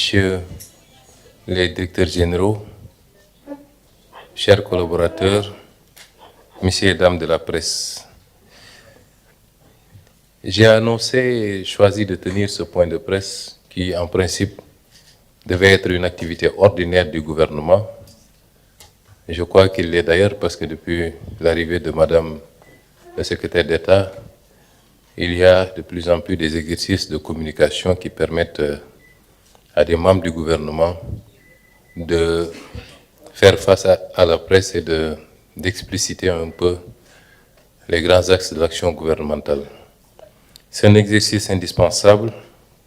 Messieurs les directeurs généraux, chers collaborateurs, messieurs et dames de la presse, j'ai annoncé et choisi de tenir ce point de presse qui, en principe, devait être une activité ordinaire du gouvernement. Je crois qu'il l'est d'ailleurs parce que depuis l'arrivée de Madame la secrétaire d'État, il y a de plus en plus des exercices de communication qui permettent à des membres du gouvernement de faire face à la presse et d'expliciter un peu les grands axes de l'action gouvernementale. C'est un exercice indispensable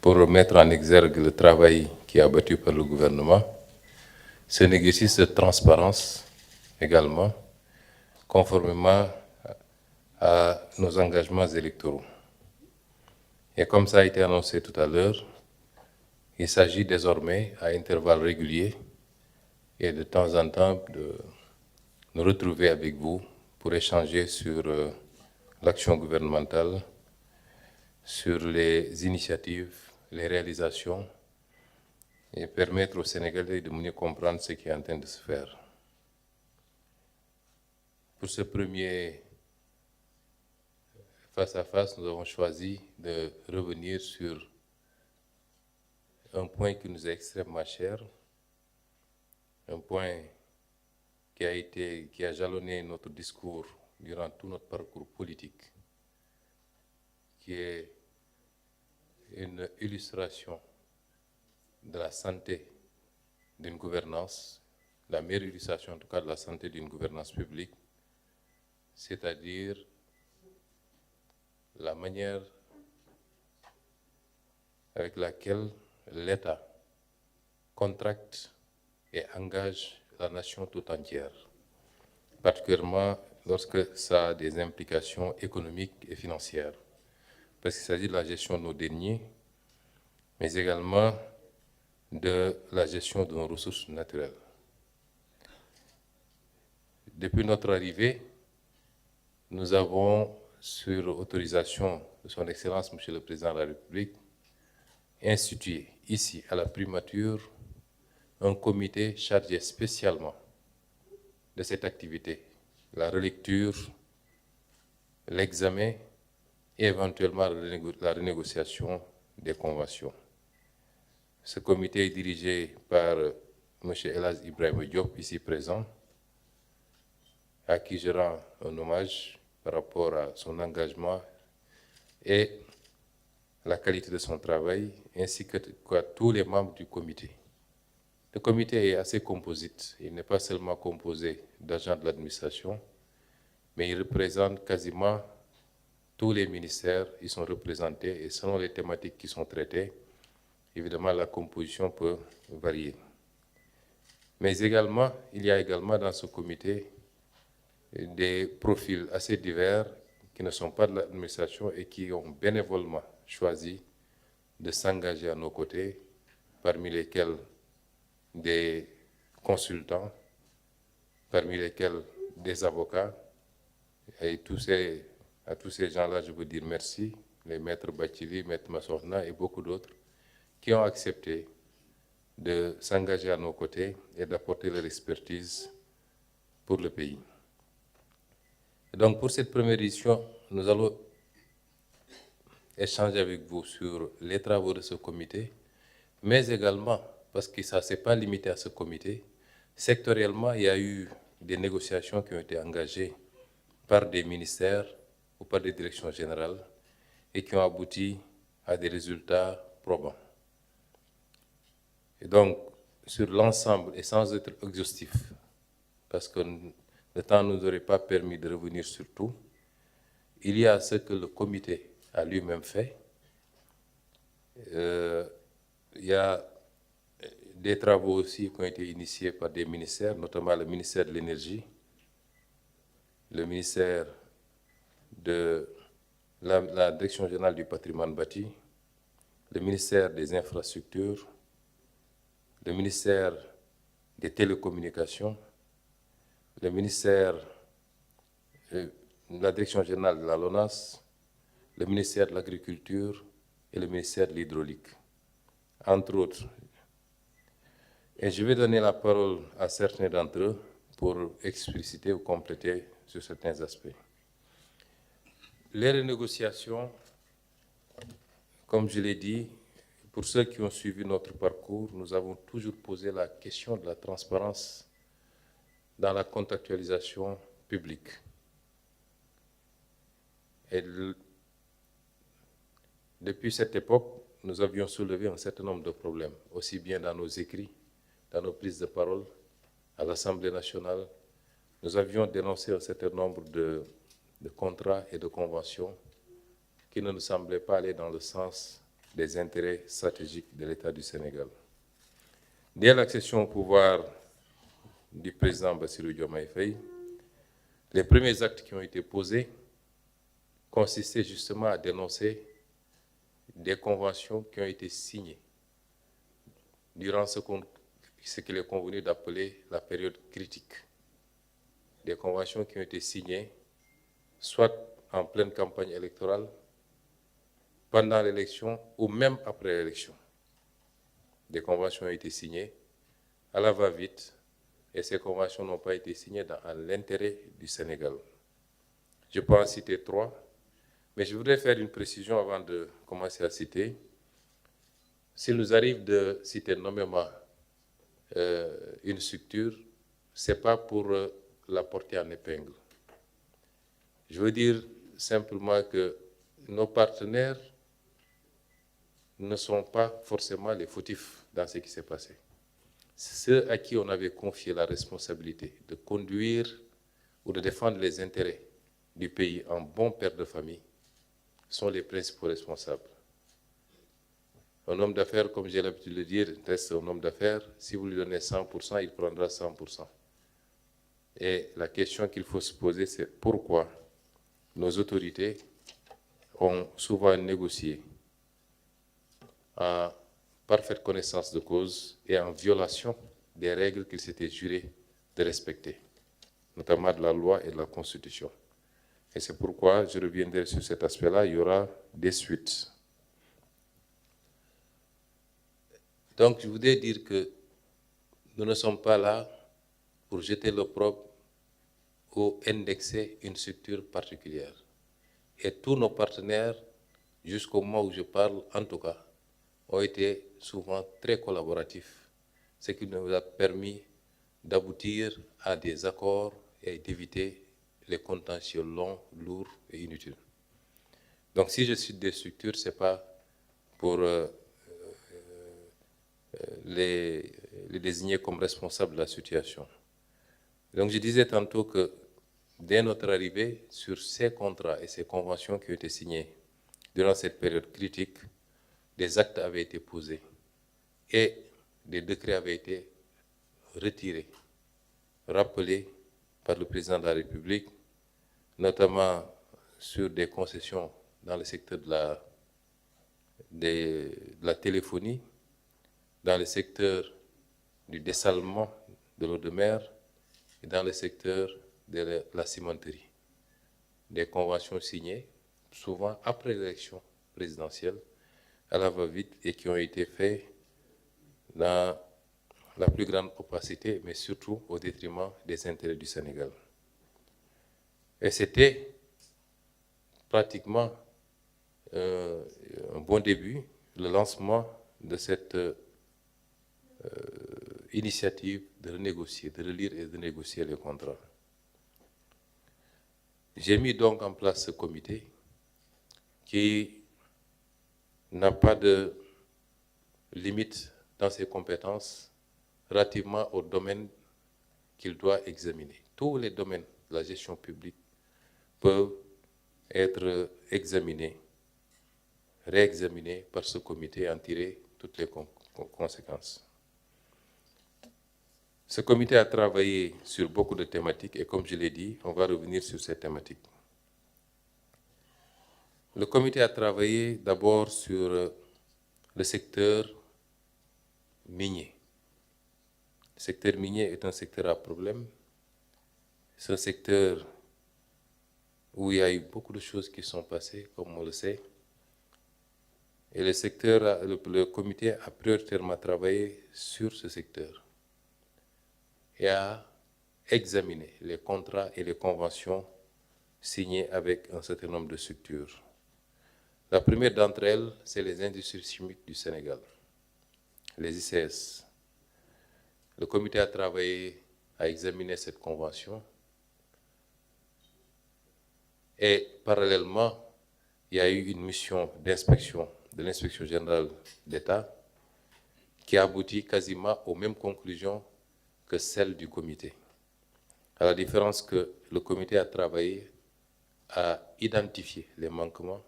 pour mettre en exergue le travail qui est abattu par le gouvernement. C'est un exercice de transparence également, conformément à nos engagements électoraux. Et comme ça a été annoncé tout à l'heure, il s'agit désormais, à intervalles réguliers et de temps en temps, de nous retrouver avec vous pour échanger sur l'action gouvernementale, sur les initiatives, les réalisations et permettre aux Sénégalais de mieux comprendre ce qui est en train de se faire. Pour ce premier face-à-face, nous avons choisi de revenir sur un point qui nous est extrêmement cher, un point qui a jalonné notre discours durant tout notre parcours politique, qui est une illustration de la santé d'une gouvernance, la meilleure illustration en tout cas de la santé d'une gouvernance publique, c'est-à-dire la manière avec laquelle l'État contracte et engage la nation tout entière, particulièrement lorsque ça a des implications économiques et financières, parce qu'il s'agit de la gestion de nos deniers, mais également de la gestion de nos ressources naturelles. Depuis notre arrivée, nous avons, sur autorisation de son Excellence, Monsieur le Président de la République, institué ici, à la primature, un comité chargé spécialement de cette activité, la relecture, l'examen et éventuellement la renégociation des conventions. Ce comité est dirigé par M. Elhadji Ibrahima Diop, ici présent, à qui je rends un hommage par rapport à son engagement et la qualité de son travail, ainsi qu'à tous les membres du comité. Le comité est assez composite. Il n'est pas seulement composé d'agents de l'administration, mais il représente quasiment tous les ministères. Ils sont représentés et selon les thématiques qui sont traitées, évidemment, la composition peut varier. Mais également, il y a également dans ce comité des profils assez divers qui ne sont pas de l'administration et qui ont bénévolement choisi de s'engager à nos côtés, parmi lesquels des consultants, parmi lesquels des avocats. Et à tous ces gens-là, je veux dire merci, les maîtres Bathily, maître Massokhna et beaucoup d'autres, qui ont accepté de s'engager à nos côtés et d'apporter leur expertise pour le pays. Et donc, pour cette première édition, nous allons échanger avec vous sur les travaux de ce comité, mais également, parce que ça ne s'est pas limité à ce comité, sectoriellement, il y a eu des négociations qui ont été engagées par des ministères ou par des directions générales et qui ont abouti à des résultats probants. Et donc, sur l'ensemble, et sans être exhaustif, parce que le temps ne nous aurait pas permis de revenir sur tout, il y a ce que le comité a lui-même fait. Il y a des travaux aussi qui ont été initiés par des ministères, notamment le ministère de l'Énergie, le ministère de la Direction générale du patrimoine bâti, le ministère des Infrastructures, le ministère des Télécommunications, le ministère de la Direction générale de la LONASE, le ministère de l'Agriculture et le ministère de l'Hydraulique. Entre autres, Et je vais donner la parole à certains d'entre eux pour expliciter ou compléter sur certains aspects. Les renégociations, comme je l'ai dit, pour ceux qui ont suivi notre parcours, nous avons toujours posé la question de la transparence dans la contractualisation publique. Et depuis cette époque, nous avions soulevé un certain nombre de problèmes, aussi bien dans nos écrits, dans nos prises de parole, à l'Assemblée nationale. Nous avions dénoncé un certain nombre de contrats et de conventions qui ne nous semblaient pas aller dans le sens des intérêts stratégiques de l'État du Sénégal. Dès l'accession au pouvoir du président Bassirou Diomaye Faye, les premiers actes qui ont été posés consistaient justement à dénoncer des conventions qui ont été signées durant ce qu'il est convenu d'appeler la période critique. Des conventions qui ont été signées soit en pleine campagne électorale, pendant l'élection ou même après l'élection. Des conventions ont été signées à la va-vite et ces conventions n'ont pas été signées dans l'intérêt du Sénégal. Je peux en citer 3, mais je voudrais faire une précision avant de commencer à citer. S'il nous arrive de citer nommément une structure, ce n'est pas pour la porter en épingle. Je veux dire simplement que nos partenaires ne sont pas forcément les fautifs dans ce qui s'est passé. Ceux à qui on avait confié la responsabilité de conduire ou de défendre les intérêts du pays en bon père de famille sont les principaux responsables. Un homme d'affaires, comme j'ai l'habitude de le dire, reste un homme d'affaires. Si vous lui donnez 100%, il prendra 100%. Et la question qu'il faut se poser, c'est pourquoi nos autorités ont souvent négocié en parfaite connaissance de cause et en violation des règles qu'ils s'étaient jurés de respecter, notamment de la loi et de la Constitution. Et c'est pourquoi je reviendrai sur cet aspect-là, il y aura des suites. Donc, je voudrais dire que nous ne sommes pas là pour jeter l'opprobre ou indexer une structure particulière. Et tous nos partenaires, jusqu'au moment où je parle, en tout cas, ont été souvent très collaboratifs, ce qui nous a permis d'aboutir à des accords et d'éviter les contentieux longs, lourds et inutiles. Donc si je cite des structures, ce n'est pas pour les désigner comme responsables de la situation. Donc je disais tantôt que dès notre arrivée, sur ces contrats et ces conventions qui ont été signés durant cette période critique, des actes avaient été posés et des décrets avaient été retirés, rappelés par le président de la République, notamment sur des concessions dans le secteur de la téléphonie, dans le secteur du dessalement de l'eau de mer et dans le secteur de la cimenterie. Des conventions signées, souvent après l'élection présidentielle, à la va-vite et qui ont été faites dans la plus grande opacité, mais surtout au détriment des intérêts du Sénégal. Et c'était pratiquement un bon début, le lancement de cette initiative de renégocier, de relire et de négocier les contrats. J'ai mis donc en place ce comité qui n'a pas de limite dans ses compétences relativement au domaine qu'il doit examiner. Tous les domaines de la gestion publique peuvent être examinés, réexaminés par ce comité et en tirer toutes les conséquences. Ce comité a travaillé sur beaucoup de thématiques et comme je l'ai dit, on va revenir sur ces thématiques. Le comité a travaillé d'abord sur le secteur minier. Le secteur minier est un secteur à problème. C'est un secteur où il y a eu beaucoup de choses qui sont passées, comme on le sait. Et le comité a prioritairement travaillé sur ce secteur. et a examiné les contrats et les conventions signés avec un certain nombre de structures. La première d'entre elles, c'est les industries chimiques du Sénégal, les ICS. Le comité a travaillé à examiner cette convention et parallèlement, il y a eu une mission d'inspection de l'inspection générale d'État qui a abouti quasiment aux mêmes conclusions que celles du comité. À la différence que le comité a travaillé à identifier les manquements,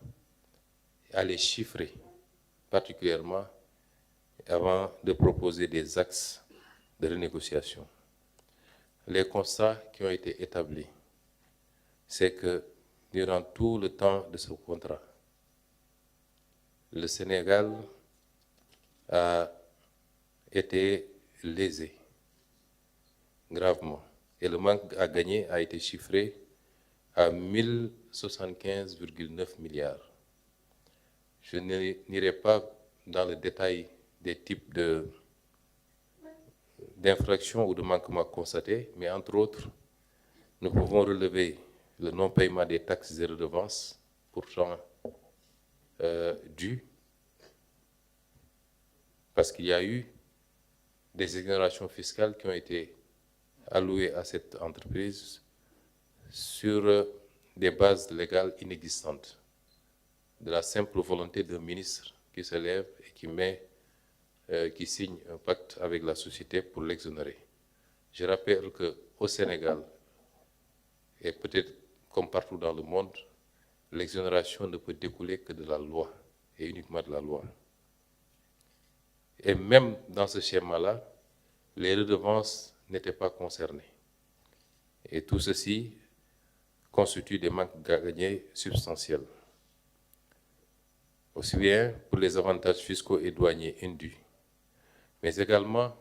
à les chiffrer particulièrement avant de proposer des axes de renégociation. Les constats qui ont été établis, c'est que durant tout le temps de ce contrat, le Sénégal a été lésé gravement et le manque à gagner a été chiffré à 1075,9 milliards. Je n'irai pas dans le détail des types d'infractions ou de manquements constatés, mais entre autres, nous pouvons relever le non-paiement des taxes et redevances pourtant dues, parce qu'il y a eu des exonérations fiscales qui ont été allouées à cette entreprise sur des bases légales inexistantes, de la simple volonté d'un ministre qui se lève et qui signe un pacte avec la société pour l'exonérer. Je rappelle qu'au Sénégal, et peut-être comme partout dans le monde, l'exonération ne peut découler que de la loi, et uniquement de la loi. Et même dans ce schéma-là, les redevances n'étaient pas concernées. Et tout ceci constitue des manques gagnés substantiels. Aussi bien pour les avantages fiscaux et douaniers indus, mais également,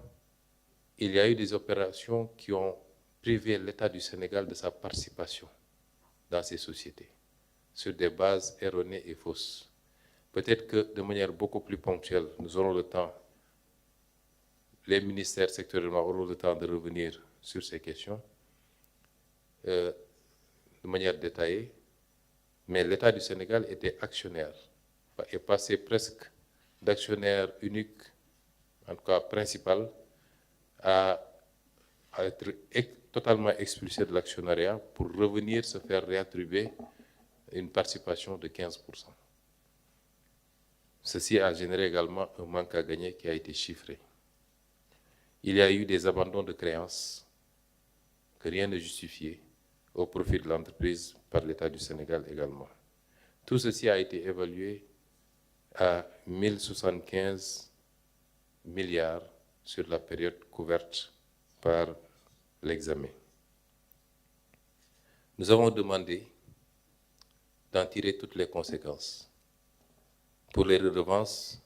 il y a eu des opérations qui ont privé l'État du Sénégal de sa participation dans ces sociétés, sur des bases erronées et fausses. Peut-être que de manière beaucoup plus ponctuelle, nous aurons le temps, les ministères sectoriellement auront le temps de revenir sur ces questions de manière détaillée, mais l'État du Sénégal était actionnaire, est passé presque d'actionnaire unique, en tout cas principal, à être totalement expulsé de l'actionnariat pour revenir se faire réattribuer une participation de 15%. Ceci a généré également un manque à gagner qui a été chiffré. Il y a eu des abandons de créances que rien ne justifiait au profit de l'entreprise par l'État du Sénégal également. Tout ceci a été évalué à 1075 milliards sur la période couverte par l'examen. Nous avons demandé d'en tirer toutes les conséquences. Pour les redevances,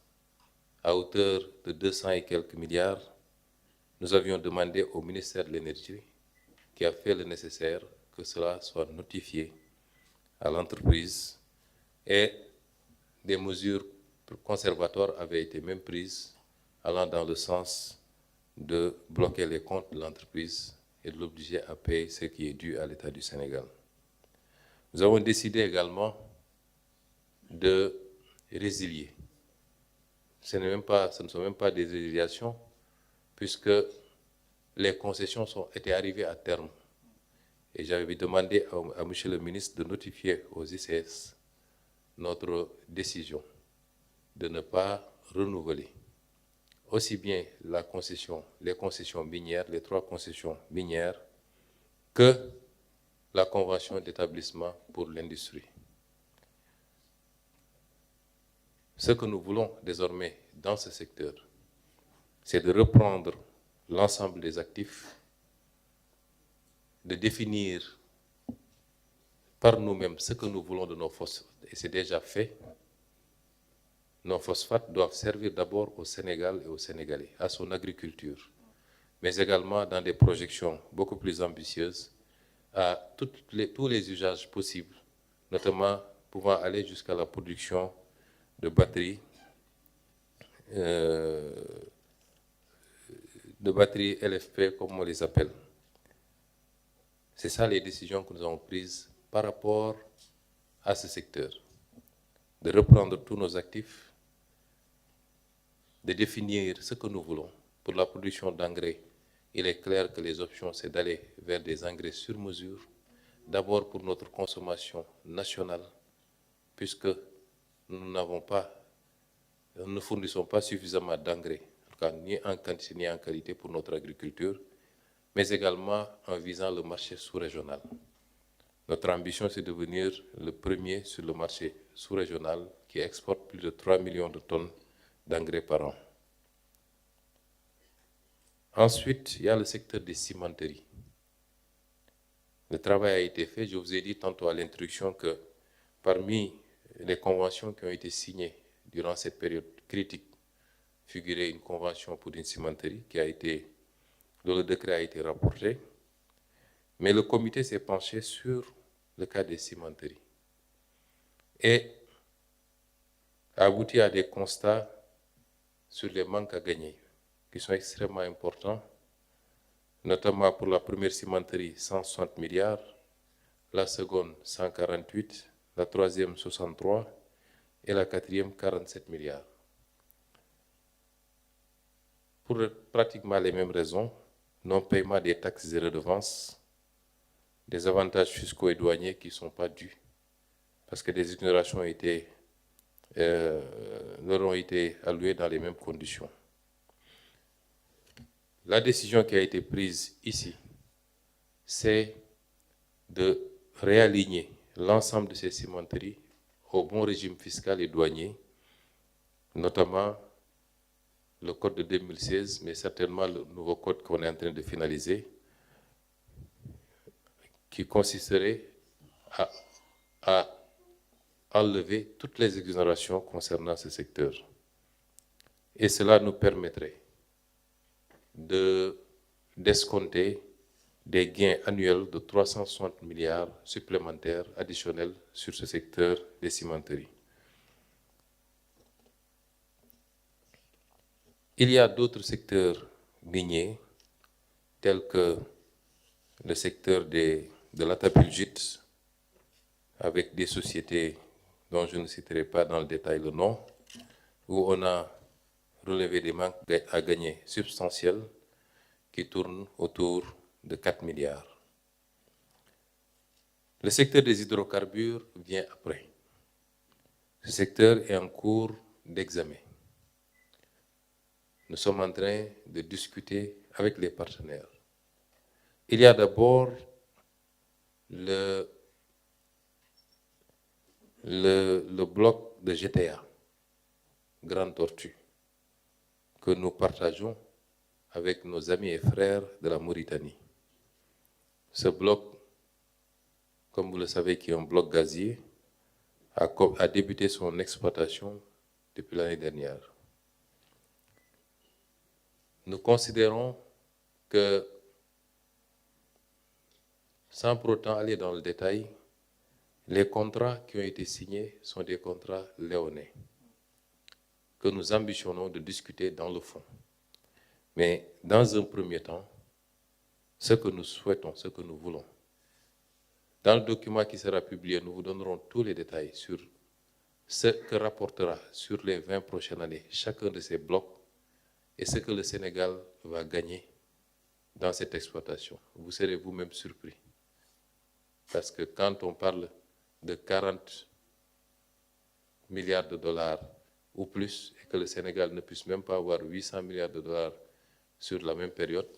à hauteur de 200 et quelques milliards, nous avions demandé au ministère de l'Énergie, qui a fait le nécessaire, que cela soit notifié à l'entreprise et des mesures conservatoires avaient été même prises allant dans le sens de bloquer les comptes de l'entreprise et de l'obliger à payer ce qui est dû à l'État du Sénégal. Nous avons décidé également de résilier. Ce ne sont même pas des résiliations, puisque les concessions étaient arrivées à terme. Et j'avais demandé à M. le ministre de notifier aux ICS notre décision de ne pas renouveler aussi bien les concessions minières, les 3 concessions minières, que la convention d'établissement pour l'industrie. Ce que nous voulons désormais dans ce secteur, c'est de reprendre l'ensemble des actifs, de définir par nous-mêmes ce que nous voulons de nos phosphates, et c'est déjà fait. Nos phosphates doivent servir d'abord au Sénégal et aux Sénégalais, à son agriculture, mais également dans des projections beaucoup plus ambitieuses à tous les usages possibles, notamment pouvant aller jusqu'à la production de batteries, de batteries LFP, comme on les appelle. C'est ça les décisions que nous avons prises par rapport à ce secteur. De reprendre tous nos actifs, de définir ce que nous voulons. Pour la production d'engrais, il est clair que les options, c'est d'aller vers des engrais sur mesure, d'abord pour notre consommation nationale, puisque nous ne fournissons pas suffisamment d'engrais, en tout cas ni en quantité ni en qualité pour notre agriculture, mais également en visant le marché sous-régional. Notre ambition, c'est de devenir le premier sur le marché sous-régional qui exporte plus de 3 millions de tonnes d'engrais par an. Ensuite, il y a le secteur des cimenteries. Le travail a été fait. Je vous ai dit tantôt à l'introduction que parmi les conventions qui ont été signées durant cette période critique, figurait une convention pour une cimenterie dont le décret a été rapporté. Mais le comité s'est penché sur le cas des cimenteries et a abouti à des constats sur les manques à gagner qui sont extrêmement importants, notamment pour la première cimenterie, 160 milliards, la seconde, 148, la troisième, 63 et la quatrième, 47 milliards. Pour pratiquement les mêmes raisons, non-paiement des taxes et redevances, des avantages fiscaux et douaniers qui ne sont pas dus, parce que des exonérations leur ont été allouées dans les mêmes conditions. La décision qui a été prise ici, c'est de réaligner l'ensemble de ces cimenteries au bon régime fiscal et douanier, notamment le code de 2016, mais certainement le nouveau code qu'on est en train de finaliser, qui consisterait à enlever toutes les exonérations concernant ce secteur. Et cela nous permettrait d'escompter des gains annuels de 360 milliards supplémentaires additionnels sur ce secteur des cimenteries. Il y a d'autres secteurs miniers, tels que le secteur de l'Atapulgite, avec des sociétés dont je ne citerai pas dans le détail le nom, où on a relevé des manques à gagner substantiels qui tournent autour de 4 milliards. Le secteur des hydrocarbures vient après. Ce secteur est en cours d'examen. Nous sommes en train de discuter avec les partenaires. Il y a d'abord le bloc de GTA, Grande Tortue, que nous partageons avec nos amis et frères de la Mauritanie. Ce bloc, comme vous le savez, qui est un bloc gazier, a débuté son exploitation depuis l'année dernière. Nous considérons que, sans pour autant aller dans le détail, les contrats qui ont été signés sont des contrats léonais, que nous ambitionnons de discuter dans le fond. Mais dans un premier temps, ce que nous souhaitons, ce que nous voulons, dans le document qui sera publié, nous vous donnerons tous les détails sur ce que rapportera sur les 20 prochaines années chacun de ces blocs et ce que le Sénégal va gagner dans cette exploitation. Vous serez vous-même surpris. Parce que quand on parle de 40 milliards de dollars ou plus, et que le Sénégal ne puisse même pas avoir 800 milliards de dollars sur la même période,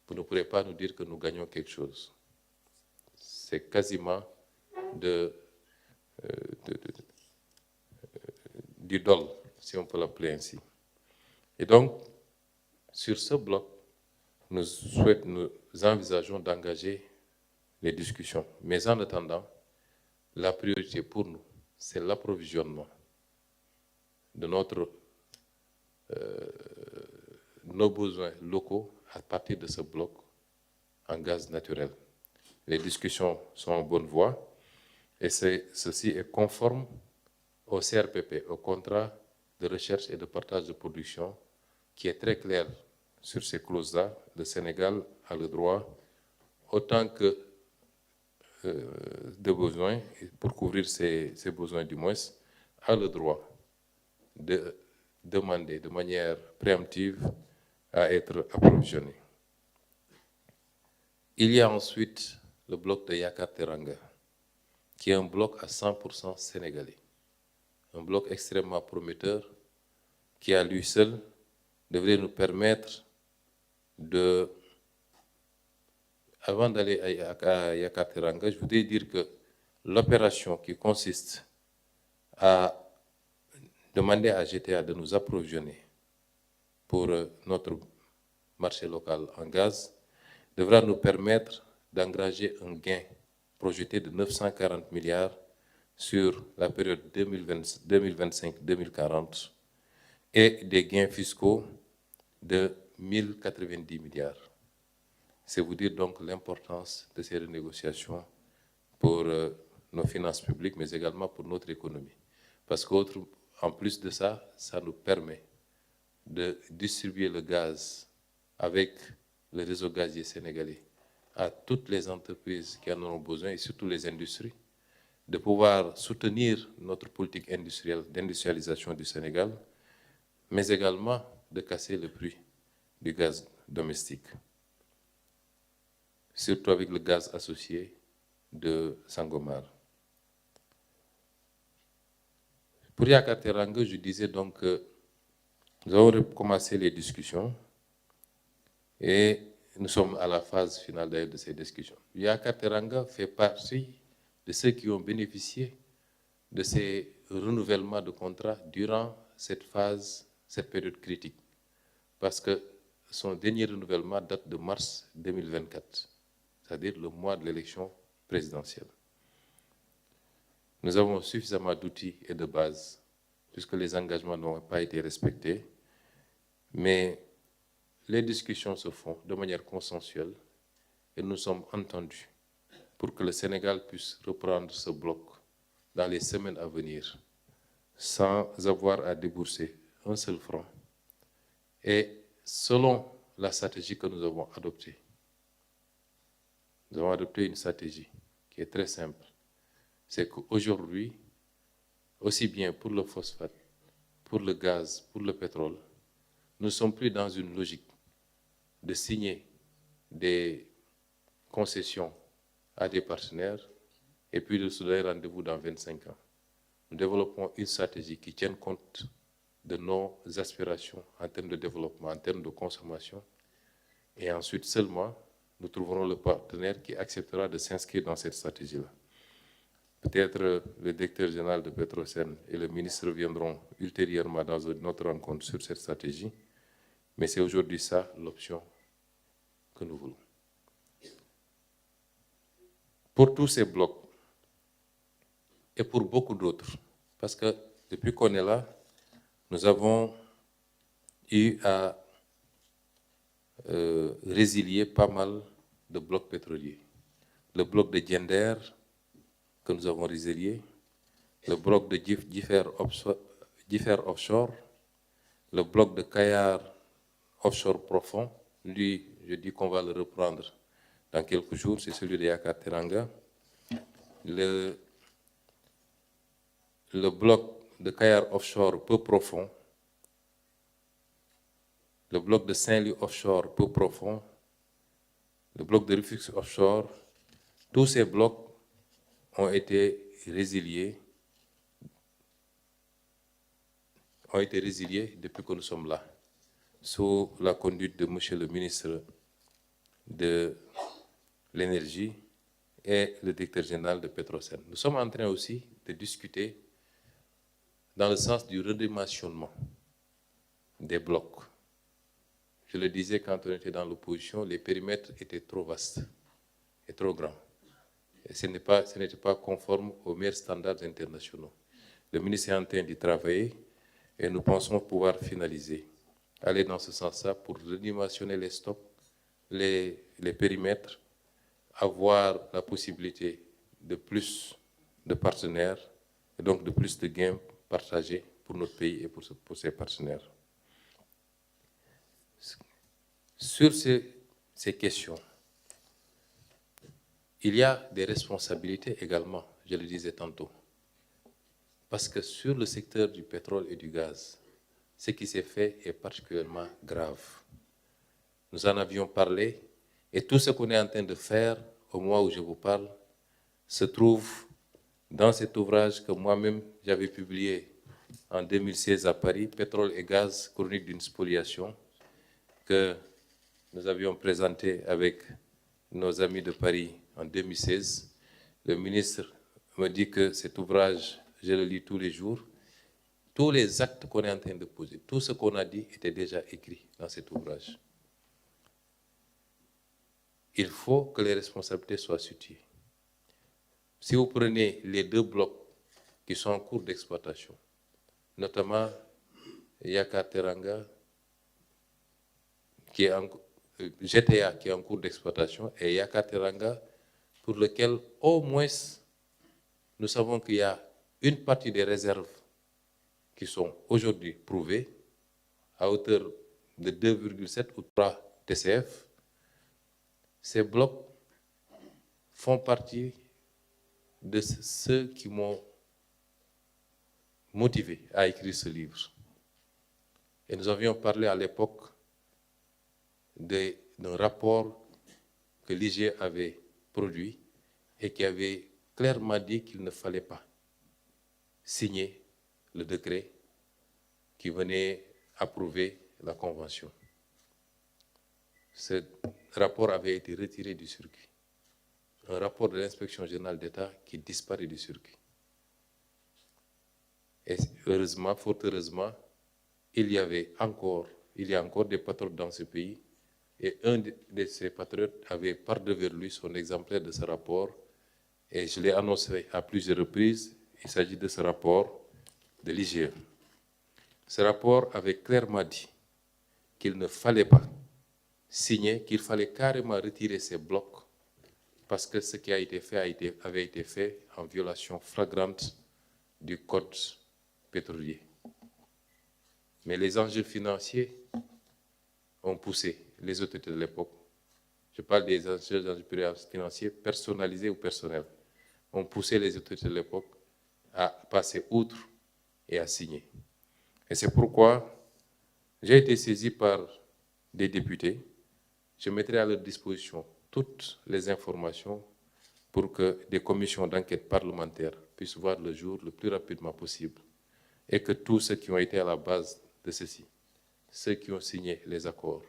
vous ne pourrez pas nous dire que nous gagnons quelque chose. C'est quasiment du dol, si on peut l'appeler ainsi. Et donc, sur ce bloc, nous envisageons d'engager les discussions. Mais en attendant, la priorité pour nous, c'est l'approvisionnement de nos besoins locaux à partir de ce bloc en gaz naturel. Les discussions sont en bonne voie et ceci est conforme au CRPP, au contrat de recherche et de partage de production, qui est très clair sur ces clauses-là, le Sénégal a le droit, autant que de besoins, pour couvrir ses besoins du moins, a le droit de demander de manière préemptive à être approvisionné. Il y a ensuite le bloc de Yakar Teranga, qui est un bloc à 100% sénégalais. Un bloc extrêmement prometteur qui, à lui seul, devrait nous permettre de... Avant d'aller à Yakar Teranga, je voudrais dire que l'opération qui consiste à demander à GTA de nous approvisionner pour notre marché local en gaz devra nous permettre d'engager un gain projeté de 940 milliards sur la période 2025-2040 et des gains fiscaux de 1090 milliards. C'est vous dire donc l'importance de ces renégociations pour nos finances publiques, mais également pour notre économie. Parce qu'en plus de ça, ça nous permet de distribuer le gaz avec le réseau gazier sénégalais à toutes les entreprises qui en ont besoin et surtout les industries, de pouvoir soutenir notre politique industrielle d'industrialisation du Sénégal, mais également de casser le prix du gaz domestique, surtout avec le gaz associé de Sangomar. Pour Yakar Teranga, je disais donc que nous avons commencé les discussions et nous sommes à la phase finale de ces discussions. Yakar Teranga fait partie de ceux qui ont bénéficié de ces renouvellements de contrats durant cette phase, cette période critique. Parce que son dernier renouvellement date de mars 2024, c'est-à-dire le mois de l'élection présidentielle. Nous avons suffisamment d'outils et de bases, puisque les engagements n'ont pas été respectés, mais les discussions se font de manière consensuelle et nous sommes entendus pour que le Sénégal puisse reprendre ce bloc dans les semaines à venir, sans avoir à débourser un seul franc. Et selon la stratégie que nous avons adoptée, nous avons adopté une stratégie qui est très simple. C'est qu'aujourd'hui, aussi bien pour le phosphate, pour le gaz, pour le pétrole, nous ne sommes plus dans une logique de signer des concessions à des partenaires et puis de se donner rendez-vous dans 25 ans. Nous développons une stratégie qui tienne compte de nos aspirations en termes de développement, en termes de consommation. Et ensuite seulement, nous trouverons le partenaire qui acceptera de s'inscrire dans cette stratégie-là. Peut-être le directeur général de Petrosen et le ministre viendront ultérieurement dans notre rencontre sur cette stratégie, mais c'est aujourd'hui ça l'option que nous voulons. Pour tous ces blocs, et pour beaucoup d'autres, parce que depuis qu'on est là, nous avons eu à résilier pas mal de blocs pétroliers. Le bloc de Diender, que nous avons résilié, le bloc de Differ Offshore, le bloc de Kayar Offshore Profond, lui, je dis qu'on va le reprendre dans quelques jours, c'est celui de Yakar Teranga. Le bloc de Kayar Offshore peu profond, le bloc de Saint-Louis Offshore peu profond, le bloc de Rufus Offshore, tous ces blocs ont été résiliés depuis que nous sommes là, sous la conduite de Monsieur le ministre de l'Énergie et le directeur général de Petrosen. Nous sommes en train aussi de discuter dans le sens du redimensionnement des blocs. Je le disais quand on était dans l'opposition, les périmètres étaient trop vastes et trop grands. Et ce n'était pas conforme aux meilleurs standards internationaux. Le ministre est en train d'y travailler et nous pensons pouvoir finaliser, aller dans ce sens-là pour redimensionner les stocks, les périmètres, avoir la possibilité de plus de partenaires et donc de plus de gains partagés pour notre pays et pour ses partenaires. Sur ces questions, il y a des responsabilités également, je le disais tantôt. Parce que sur le secteur du pétrole et du gaz, ce qui s'est fait est particulièrement grave. Nous en avions parlé et tout ce qu'on est en train de faire au moment où je vous parle se trouve dans cet ouvrage que moi-même j'avais publié en 2016 à Paris, Pétrole et gaz, chronique d'une spoliation, que nous avions présenté avec nos amis de Paris en 2016. Le ministre me dit que cet ouvrage, je le lis tous les jours. Tous les actes qu'on est en train de poser, tout ce qu'on a dit était déjà écrit dans cet ouvrage. Il faut que les responsabilités soient situées. Si vous prenez les 2 blocs qui sont en cours d'exploitation, notamment Yakateranga, qui est GTA qui est en cours d'exploitation, et Yakateranga, pour lequel au moins nous savons qu'il y a une partie des réserves qui sont aujourd'hui prouvées à hauteur de 2,7 ou 3 TCF. Ces blocs font partie de ceux qui m'ont motivé à écrire ce livre. Et nous avions parlé à l'époque d'un rapport que l'IGE avait produit et qui avait clairement dit qu'il ne fallait pas signer le décret qui venait approuver la Convention. Ce rapport avait été retiré du circuit. Un rapport de l'Inspection générale d'État qui disparaît du circuit. Et heureusement, fort heureusement, il y a encore des patriotes dans ce pays, et un de ces patriotes avait par devers lui son exemplaire de ce rapport, et je l'ai annoncé à plusieurs reprises. Il s'agit de ce rapport de l'IGE. Ce rapport avait clairement dit qu'il ne fallait pas signer, qu'il fallait carrément retirer ces blocs, parce que ce qui a été fait avait été fait en violation flagrante du code pétrolier. Mais les enjeux financiers ont poussé les autorités de l'époque, je parle des enjeux financiers personnalisés ou personnels, ont poussé les autorités de l'époque à passer outre et à signer. Et c'est pourquoi j'ai été saisi par des députés. Je mettrai à leur disposition toutes les informations pour que des commissions d'enquête parlementaires puissent voir le jour le plus rapidement possible, et que tous ceux qui ont été à la base de ceci, ceux qui ont signé les accords,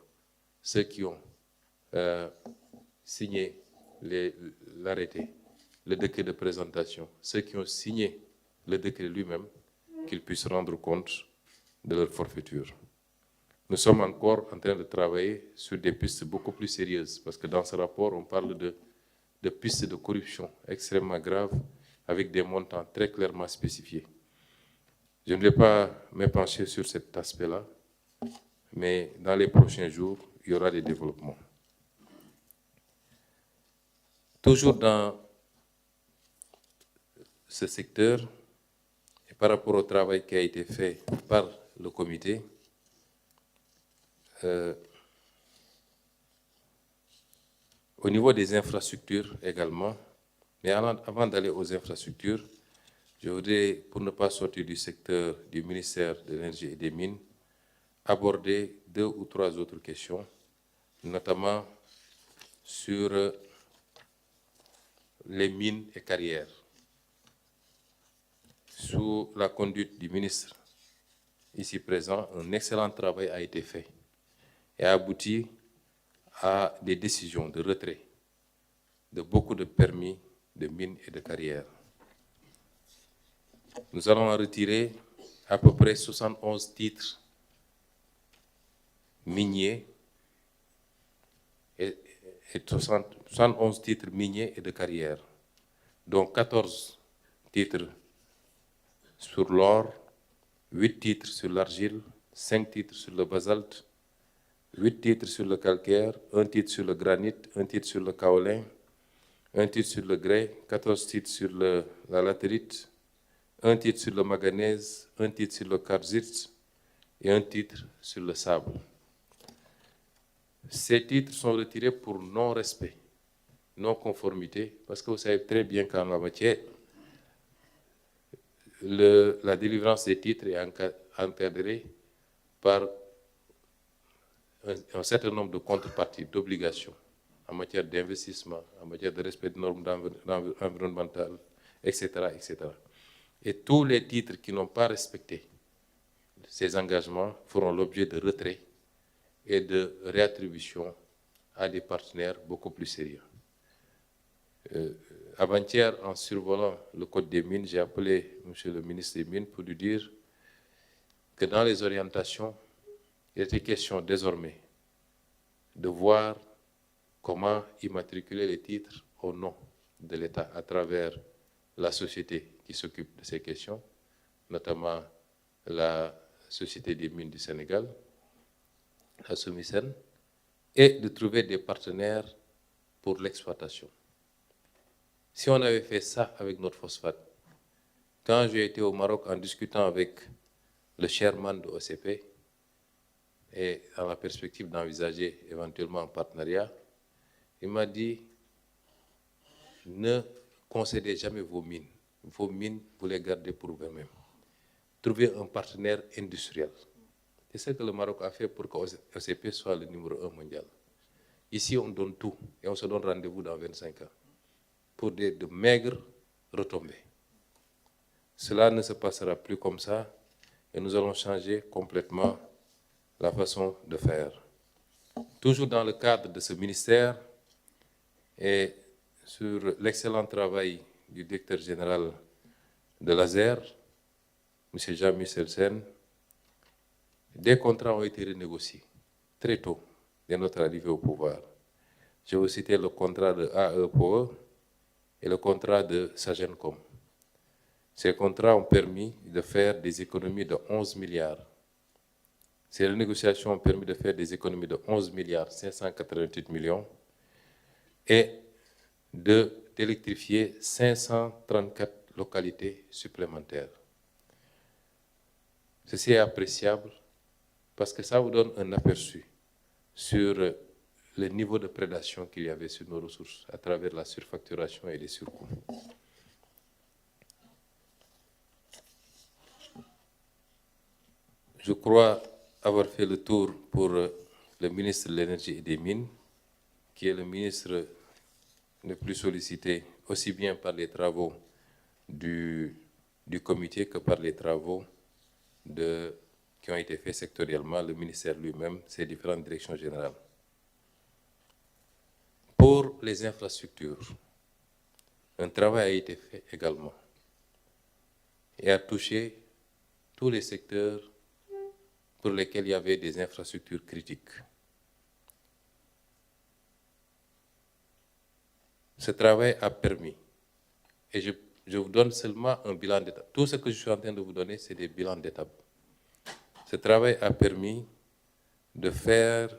ceux qui ont signé l'arrêté, le décret de présentation, ceux qui ont signé le décret lui-même, qu'ils puissent rendre compte de leur forfaiture. Nous sommes encore en train de travailler sur des pistes beaucoup plus sérieuses, parce que dans ce rapport, on parle de pistes de corruption extrêmement graves, avec des montants très clairement spécifiés. Je ne vais pas m'épancher sur cet aspect-là, mais dans les prochains jours, il y aura des développements. Toujours dans ce secteur, et par rapport au travail qui a été fait par le comité, au niveau des infrastructures également, mais avant d'aller aux infrastructures, je voudrais, pour ne pas sortir du secteur du ministère de l'Énergie et des Mines, aborder 2 ou 3 autres questions, notamment sur les mines et carrières. Sous la conduite du ministre ici présent, un excellent travail a été fait et a abouti à des décisions de retrait de beaucoup de permis de mines et de carrières. Nous allons en retirer à peu près 71 titres miniers et 71 titres miniers et de carrière, dont 14 titres sur l'or, 8 titres sur l'argile, 5 titres sur le basalte, 8 titres sur le calcaire, 1 titre sur le granit, 1 titre sur le kaolin, 1 titre sur le grès, 14 titres sur la latérite, 1 titre sur le manganèse, 1 titre sur le quartzite et 1 titre sur le sable. Ces titres sont retirés pour non-respect, non-conformité, parce que vous savez très bien qu'en la matière, la délivrance des titres est encadrée par un certain nombre de contreparties, d'obligations en matière d'investissement, en matière de respect des normes environnementales, etc., etc. Et tous les titres qui n'ont pas respecté ces engagements feront l'objet de retrait et de réattribution à des partenaires beaucoup plus sérieux. Avant-hier, en survolant le code des mines, j'ai appelé M. le ministre des Mines pour lui dire que dans les orientations, il était question désormais de voir comment immatriculer les titres au nom de l'État à travers la société qui s'occupe de ces questions, notamment la Société des mines du Sénégal, la SOMISEN, et de trouver des partenaires pour l'exploitation. Si on avait fait ça avec notre phosphate, quand j'ai été au Maroc en discutant avec le chairman de OCP et dans la perspective d'envisager éventuellement un partenariat, il m'a dit, ne concédez jamais vos mines. Vos mines, vous les gardez pour vous-même. Trouvez un partenaire industriel. C'est ce que le Maroc a fait pour que OCP soit le numéro 1 mondial. Ici, on donne tout et on se donne rendez-vous dans 25 ans pour de maigres retombées. Cela ne se passera plus comme ça et nous allons changer complètement la façon de faire. Toujours dans le cadre de ce ministère et sur l'excellent travail du directeur général de l'ASER, M. Jean-Michel Sen, des contrats ont été renégociés très tôt dès notre arrivée au pouvoir. Je vous citer le contrat de AEPOE et le contrat de Sagencom. Ces contrats ont permis de faire des économies de 11 milliards. Ces renégociations ont permis de faire des économies de 11 milliards 588 millions et d'électrifier 534 localités supplémentaires. Ceci est appréciable parce que ça vous donne un aperçu sur le niveau de prédation qu'il y avait sur nos ressources à travers la surfacturation et les surcoûts. Je crois avoir fait le tour pour le ministre de l'Énergie et des Mines, qui est le ministre le plus sollicité, aussi bien par les travaux du comité que par les travaux qui ont été faits sectoriellement, le ministère lui-même, ses différentes directions générales. Pour les infrastructures, un travail a été fait également et a touché tous les secteurs pour lesquels il y avait des infrastructures critiques. Ce travail a permis, et je vous donne seulement un bilan d'étape. Tout ce que je suis en train de vous donner, c'est des bilans d'étape. Ce travail a permis de faire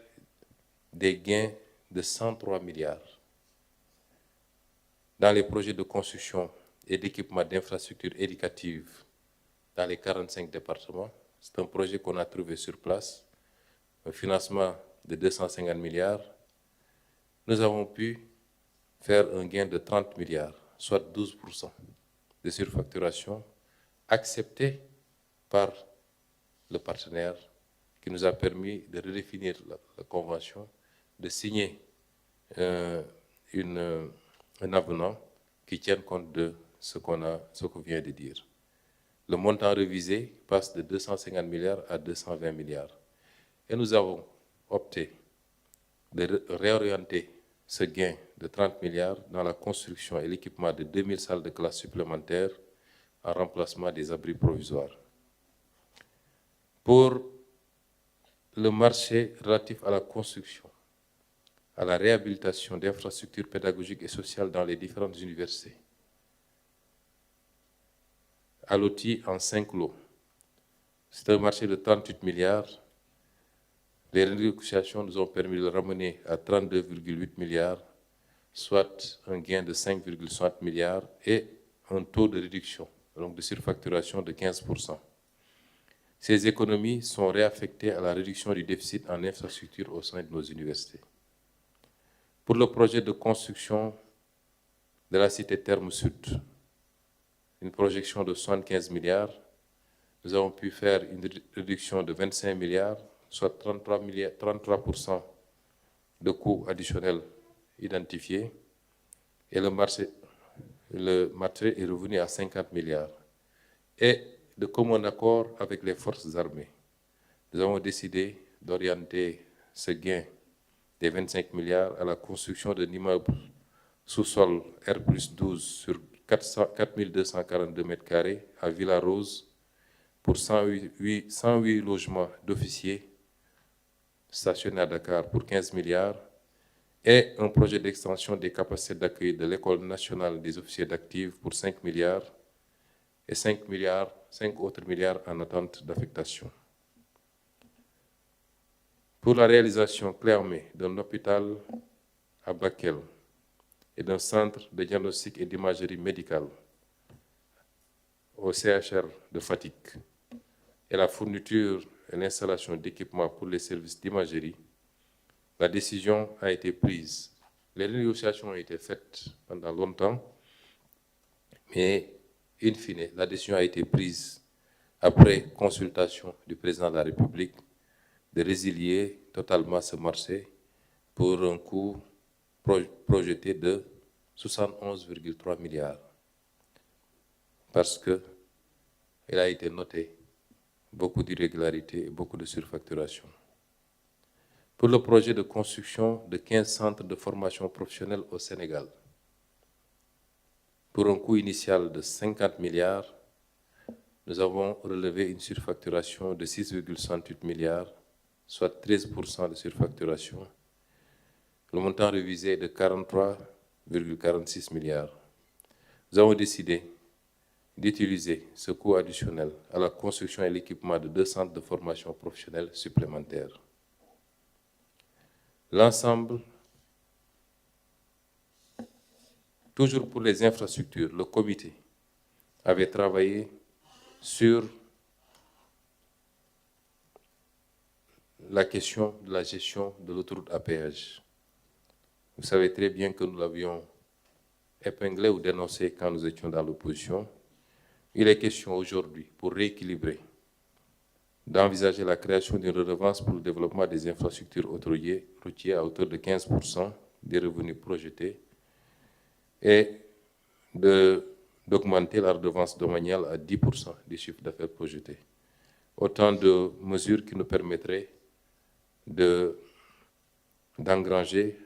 des gains de 103 milliards dans les projets de construction et d'équipement d'infrastructures éducatives dans les 45 départements. C'est un projet qu'on a trouvé sur place, un financement de 250 milliards. Nous avons pu faire un gain de 30 milliards, soit 12% de surfacturation, accepté par le partenaire qui nous a permis de redéfinir la convention, de signer un avenant qui tienne compte de ce qu'on vient de dire. Le montant révisé passe de 250 milliards à 220 milliards. Et nous avons opté de réorienter ce gain de 30 milliards dans la construction et l'équipement de 2000 salles de classe supplémentaires en remplacement des abris provisoires. Pour le marché relatif à la construction, à la réhabilitation d'infrastructures pédagogiques et sociales dans les différentes universités, allotis en 5 lots. C'est un marché de 38 milliards. Les renégociations nous ont permis de le ramener à 32,8 milliards, soit un gain de 5,60 milliards et un taux de réduction, donc de surfacturation de 15%. Ces économies sont réaffectées à la réduction du déficit en infrastructures au sein de nos universités. Pour le projet de construction de la cité Terme Sud, une projection de 75 milliards, nous avons pu faire une réduction de 25 milliards, soit 33% de coûts additionnels identifiés, et le marché est revenu à 50 milliards. Et de commun accord avec les forces armées, nous avons décidé d'orienter ce gain des 25 milliards à la construction d'un immeuble sous-sol R+12 sur 4242 m² à Villa-Rose pour 108 logements d'officiers stationnés à Dakar pour 15 milliards et un projet d'extension des capacités d'accueil de l'École nationale des officiers d'active pour 5 milliards et 5 autres milliards en attente d'affectation. Pour la réalisation clairement d'un hôpital à Bakel et d'un centre de diagnostic et d'imagerie médicale au CHR de Fatick et la fourniture et l'installation d'équipements pour les services d'imagerie, la décision a été prise. Les négociations ont été faites pendant longtemps, mais in fine, la décision a été prise après consultation du président de la République de résilier totalement ce marché pour un coût projeté de 71,3 milliards. Parce qu'il a été noté beaucoup d'irrégularités et beaucoup de surfacturation. Pour le projet de construction de 15 centres de formation professionnelle au Sénégal, pour un coût initial de 50 milliards, nous avons relevé une surfacturation de 6,68 milliards, soit 13% de surfacturation. Le montant révisé est de 43,46 milliards. Nous avons décidé d'utiliser ce coût additionnel à la construction et l'équipement de 2 centres de formation professionnelle supplémentaires. L'ensemble, toujours pour les infrastructures, le comité avait travaillé sur la question de la gestion de l'autoroute à péage. Vous savez très bien que nous l'avions épinglé ou dénoncé quand nous étions dans l'opposition. Il est question aujourd'hui, pour rééquilibrer, d'envisager la création d'une redevance pour le développement des infrastructures routières à hauteur de 15% des revenus projetés et d'augmenter la redevance domaniale à 10% des chiffres d'affaires projetés. Autant de mesures qui nous permettraient d'engranger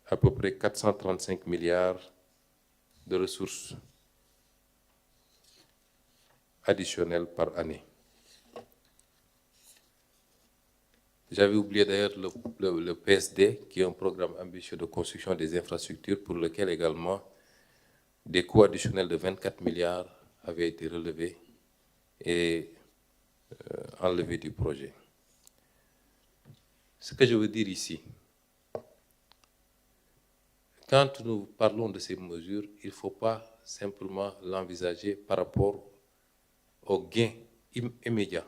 à peu près 435 milliards de ressources additionnelles par année. J'avais oublié d'ailleurs le PSD, qui est un programme ambitieux de construction des infrastructures pour lequel également des coûts additionnels de 24 milliards avaient été relevés et enlevés du projet. Ce que je veux dire ici, quand nous parlons de ces mesures, il ne faut pas simplement l'envisager par rapport aux gains immédiats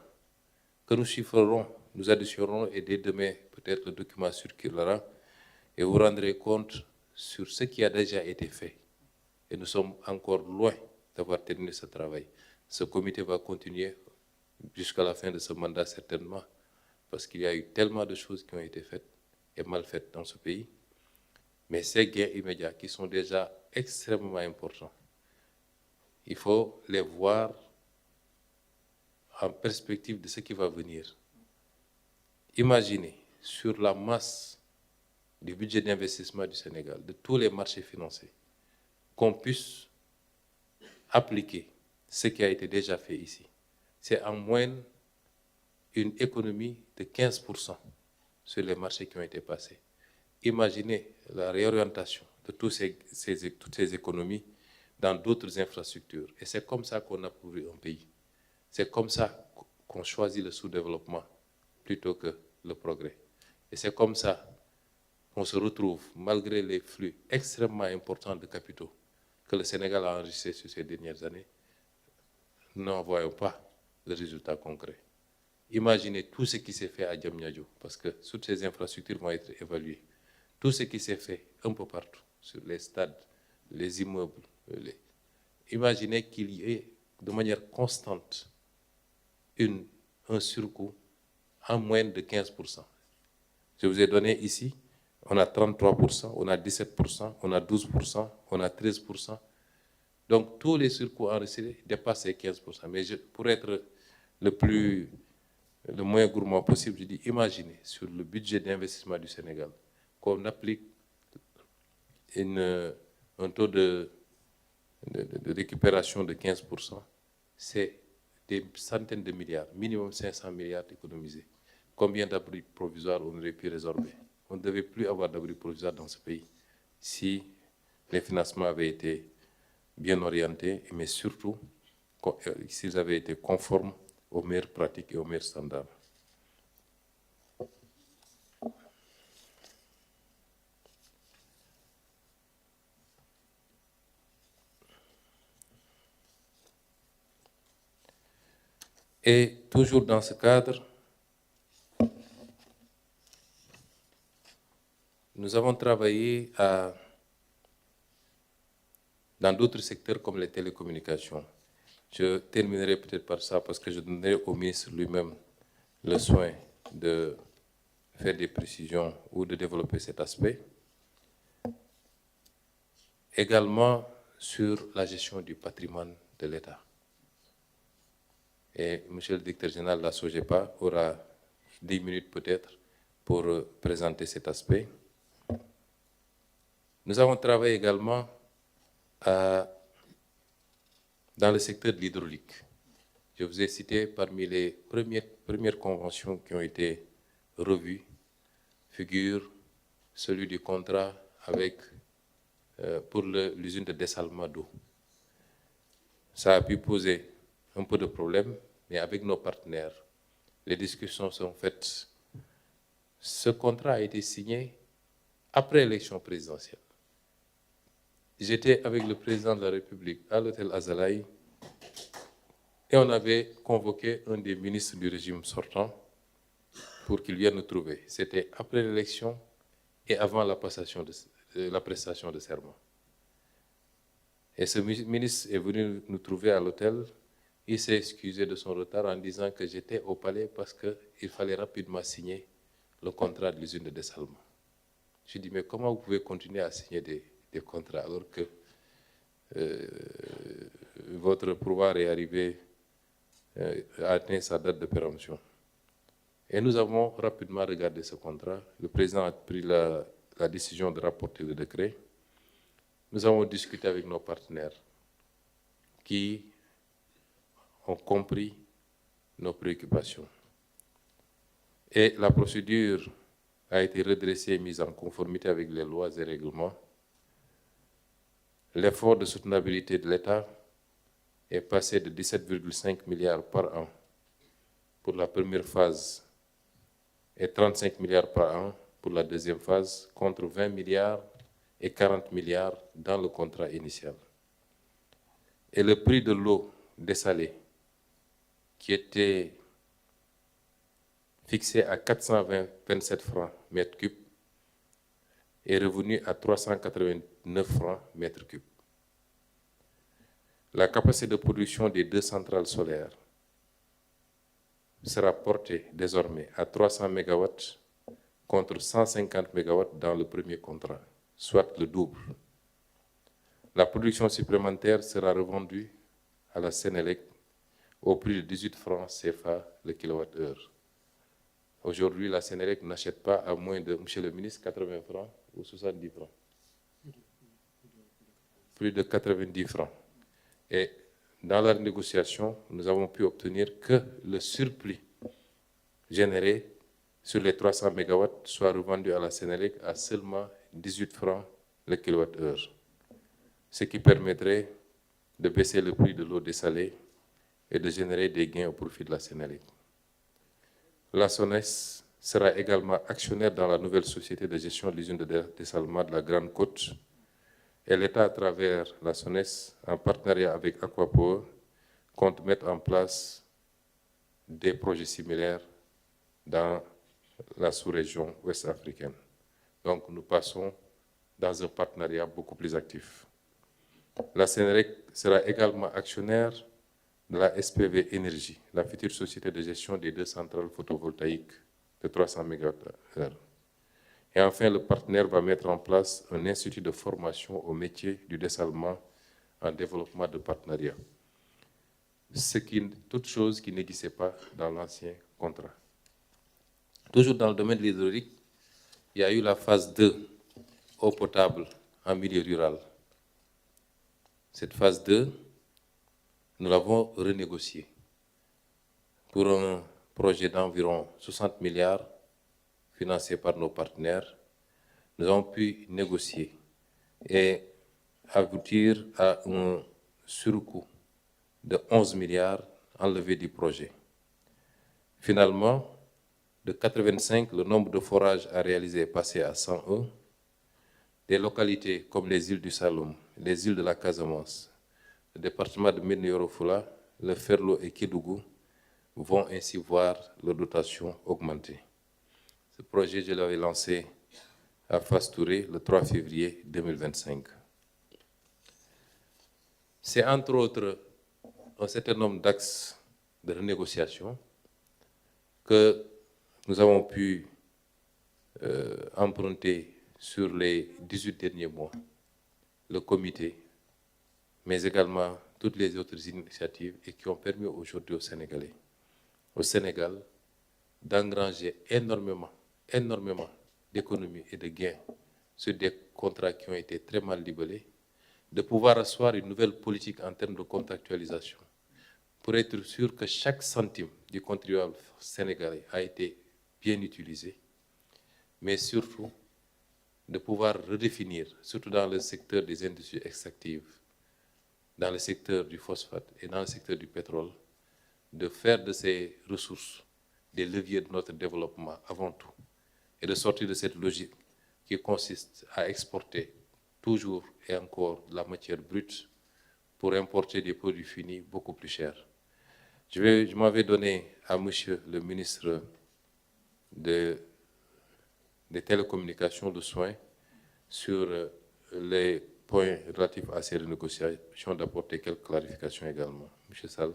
que nous chiffrerons, nous additionnerons et dès demain, peut-être le document circulera et vous rendrez compte sur ce qui a déjà été fait. Et nous sommes encore loin d'avoir terminé ce travail. Ce comité va continuer jusqu'à la fin de ce mandat certainement, parce qu'il y a eu tellement de choses qui ont été faites et mal faites dans ce pays. Mais ces gains immédiats qui sont déjà extrêmement importants, il faut les voir en perspective de ce qui va venir. Imaginez sur la masse du budget d'investissement du Sénégal, de tous les marchés financiers, qu'on puisse appliquer ce qui a été déjà fait ici. C'est en moyenne une économie de 15% sur les marchés qui ont été passés. Imaginez la réorientation de toutes ces économies dans d'autres infrastructures. Et c'est comme ça qu'on appauvrit un pays. C'est comme ça qu'on choisit le sous-développement plutôt que le progrès. Et c'est comme ça qu'on se retrouve, malgré les flux extrêmement importants de capitaux que le Sénégal a enregistrés sur ces dernières années, nous n'en voyons pas de résultats concrets. Imaginez tout ce qui s'est fait à Diamniadio, parce que toutes ces infrastructures vont être évaluées. Tout ce qui s'est fait un peu partout, sur les stades, les immeubles. Imaginez qu'il y ait de manière constante un surcoût en moyenne de 15%. Je vous ai donné ici, on a 33%, on a 17%, on a 12%, on a 13%. Donc tous les surcoûts enregistrés dépassent ces 15%. Mais pour être le moins gourmand possible, je dis, imaginez sur le budget d'investissement du Sénégal qu'on applique un taux de récupération de 15%, c'est des centaines de milliards, minimum 500 milliards économisés. Combien d'abris provisoires on aurait pu résorber? On ne devait plus avoir d'abris provisoires dans ce pays si les financements avaient été bien orientés, mais surtout s'ils avaient été conformes aux meilleures pratiques et aux meilleurs standards. Et toujours dans ce cadre, nous avons travaillé dans d'autres secteurs comme les télécommunications. Je terminerai peut-être par ça parce que je donnerai au ministre lui-même le soin de faire des précisions ou de développer cet aspect. Également sur la gestion du patrimoine de l'État. Et M. le directeur général de la SOGEPA aura 10 minutes peut-être pour présenter cet aspect. Nous avons travaillé également dans le secteur de l'hydraulique. Je vous ai cité parmi les premières conventions qui ont été revues, figure celui du contrat pour l'usine de dessalement d'eau. Ça a pu poser un peu de problème, mais avec nos partenaires, les discussions sont faites. Ce contrat a été signé après l'élection présidentielle. J'étais avec le président de la République à l'hôtel Azalaï et on avait convoqué un des ministres du régime sortant pour qu'il vienne nous trouver. C'était après l'élection et avant la prestation de serment. Et ce ministre est venu nous trouver à l'hôtel. Il s'est excusé de son retard en disant que j'étais au palais parce qu'il fallait rapidement signer le contrat de l'usine de dessalement. Je lui ai dit, mais comment vous pouvez continuer à signer des contrats alors que votre pouvoir est arrivé, a atteint sa date de péremption? Et nous avons rapidement regardé ce contrat. Le président a pris la décision de rapporter le décret. Nous avons discuté avec nos partenaires qui ont compris nos préoccupations. Et la procédure a été redressée et mise en conformité avec les lois et règlements. L'effort de soutenabilité de l'État est passé de 17,5 milliards par an pour la première phase et 35 milliards par an pour la deuxième phase, contre 20 milliards et 40 milliards dans le contrat initial. Et le prix de l'eau dessalée, qui était fixé à 427 francs mètre cube, est revenu à 389 francs mètre cube. La capacité de production des 2 centrales solaires sera portée désormais à 300 MW contre 150 MW dans le premier contrat, soit le double. La production supplémentaire sera revendue à la Sénélec au prix de 18 francs CFA le kilowattheure. Aujourd'hui, la Sénélec n'achète pas à moins de, monsieur le ministre, 80 francs ou 70 francs. Plus de 90 francs. Et dans la négociation, nous avons pu obtenir que le surplus généré sur les 300 MW soit revendu à la Sénélec à seulement 18 francs le kilowattheure, ce qui permettrait de baisser le prix de l'eau dessalée et de générer des gains au profit de la Sénélec. La SONES sera également actionnaire dans la nouvelle société de gestion de l'usine de dessalement de la Grande Côte, et l'État, à travers la SONES, en partenariat avec Aquapower, compte mettre en place des projets similaires dans la sous-région ouest-africaine. Donc nous passons dans un partenariat beaucoup plus actif. La Sénélec sera également actionnaire de la SPV Énergie, la future société de gestion des 2 centrales photovoltaïques de 300 MWh. Et enfin, le partenaire va mettre en place un institut de formation au métier du dessalement en développement de partenariat. Toute chose qui n'existait pas dans l'ancien contrat. Toujours dans le domaine de l'hydraulique, il y a eu la phase 2, eau potable en milieu rural. Cette phase 2, nous l'avons renégociée pour un projet d'environ 60 milliards financé par nos partenaires. Nous avons pu négocier et aboutir à un surcoût de 11 milliards enlevé du projet. Finalement, de 85, le nombre de forages à réaliser est passé à 101. Des localités comme les îles du Saloum, les îles de la Casamance, le département de Médina Yoro Foulah, le Ferlo et Kédougou vont ainsi voir leur dotation augmenter. Ce projet, je l'avais lancé à Fass Touré le 3 février 2025. C'est entre autres un certain nombre d'axes de renégociation que nous avons pu emprunter sur les 18 derniers mois, le comité, mais également toutes les autres initiatives et qui ont permis aujourd'hui aux Sénégalais, au Sénégal, d'engranger énormément d'économies et de gains sur des contrats qui ont été très mal libellés, de pouvoir asseoir une nouvelle politique en termes de contractualisation pour être sûr que chaque centime du contribuable sénégalais a été bien utilisé, mais surtout de pouvoir redéfinir, surtout dans le secteur des industries extractives, dans le secteur du phosphate et dans le secteur du pétrole, de faire de ces ressources des leviers de notre développement avant tout, et de sortir de cette logique qui consiste à exporter toujours et encore de la matière brute pour importer des produits finis beaucoup plus chers. Je m'avais donné à monsieur le ministre des télécommunications de soins sur les points relatifs à ces renégociations d'apporter quelques clarifications également. Monsieur Sall.